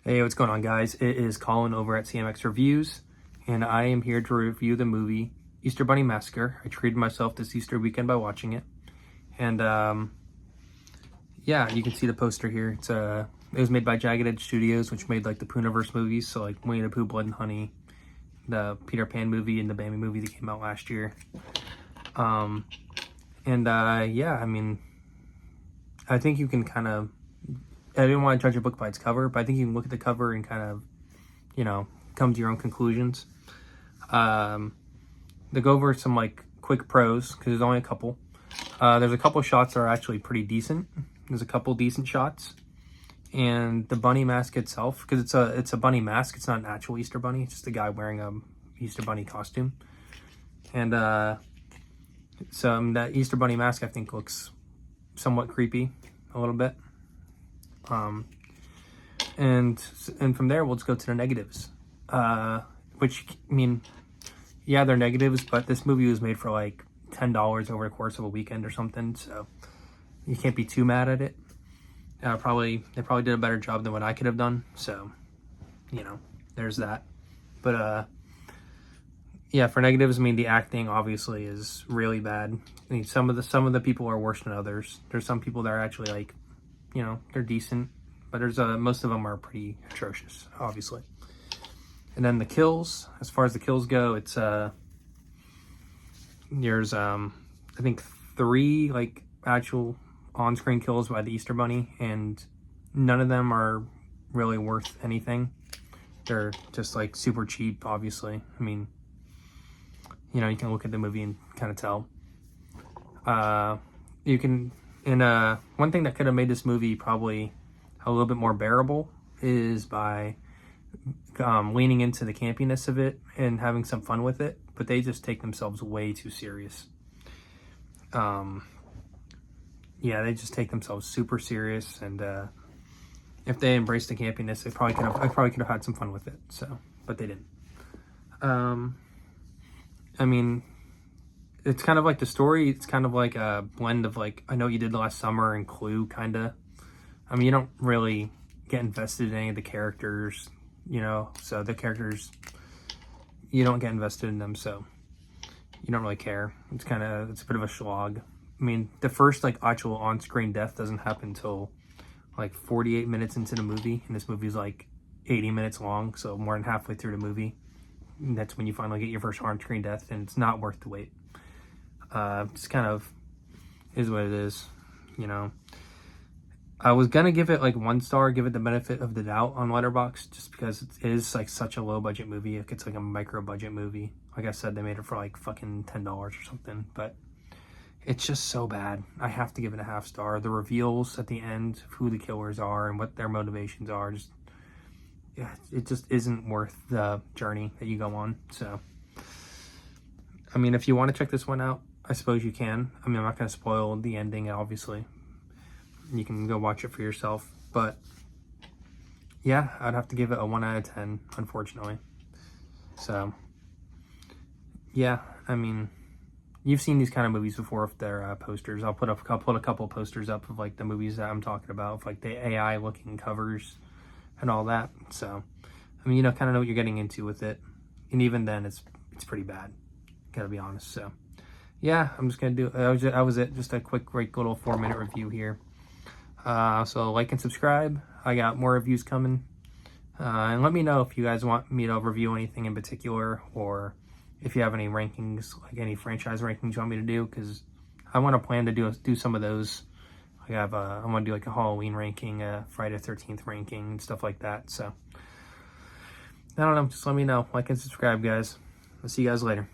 Hey, what's going on, guys? It is Colin over at CMX Reviews, and I am here to review the movie Easter Bunny Massacre. I treated myself this Easter weekend by watching it, and yeah, you can see the poster here. It was made by Jagged Edge Studios, which made like the Poohverse movies, so like Winnie the Pooh, Blood and Honey, the Peter Pan movie, and the Bambi movie that came out last year. Yeah, I mean, I think you can kind of. I didn't want to judge a book by its cover, but I think you can look at the cover and kind of, come to your own conclusions. They go over some like quick pros because there's only a couple. There's a couple shots that are actually pretty decent. There's a couple decent shots, and the bunny mask itself, because it's a bunny mask. It's not an actual Easter bunny. It's just a guy wearing a Easter bunny costume, and that Easter bunny mask I think looks somewhat creepy a little bit. And from there, we'll just go to the negatives, which, I mean, yeah, they're negatives, but this movie was made for like $10 over the course of a weekend or something, so you can't be too mad at it. They probably did a better job than what I could have done, so, there's that. But, yeah, for negatives, I mean, the acting obviously is really bad. I mean, some of the people are worse than others. There's some people that are actually like, they're decent, but there's most of them are pretty atrocious, obviously. And then the kills, as far as the kills go, it's there's I think 3 like actual on-screen kills by the Easter Bunny, and none of them are really worth anything. They're just like super cheap, obviously. I mean, you can look at the movie and kind of tell. One thing that could have made this movie probably a little bit more bearable is by leaning into the campiness of it and having some fun with it, but they just take themselves way too serious. Yeah, they just take themselves super serious, and if they embraced the campiness, I probably could have had some fun with it. So, but they didn't. I mean, it's kind of like the story. It's kind of like a blend of like I Know What You Did Last Summer and Clue, kind of. I mean, you don't really get invested in any of the characters, so the characters, you don't get invested in them, so you don't really care. It's a bit of a slog. I mean, the first like actual on-screen death doesn't happen until like 48 minutes into the movie, and this movie's like 80 minutes long, so more than halfway through the movie, that's when you finally get your first on-screen death, and it's not worth the wait. It's kind of is what it is, I was gonna give it like 1 star, give it the benefit of the doubt on Letterboxd, just because it is like such a low budget movie. It's like a micro budget movie. Like I said, they made it for like fucking $10 or something, but it's just so bad. I have to give it a 1/2 star. The reveals at the end of who the killers are and what their motivations are, it just isn't worth the journey that you go on. So, I mean, if you want to check this one out, I suppose you can. I mean, I'm not going to spoil the ending, obviously. You can go watch it for yourself. But, yeah, I'd have to give it a 1 out of 10, unfortunately. So, yeah, I mean, you've seen these kind of movies before with their posters. I'll put a couple posters up of, like, the movies that I'm talking about, of, like, the AI-looking covers and all that. So, I mean, kind of know what you're getting into with it. And even then, it's pretty bad. Gotta be honest. So yeah, I'm just gonna do that was it, just a quick little 4-minute review here. So like and subscribe. I got more reviews coming, and let me know if you guys want me to review anything in particular, or if you have any rankings, like any franchise rankings you want me to do, because I want to plan to do some of those. I want to do like a Halloween ranking, Friday the 13th ranking, and stuff like that. So I don't know, just let me know. Like and subscribe, guys. I'll see you guys later.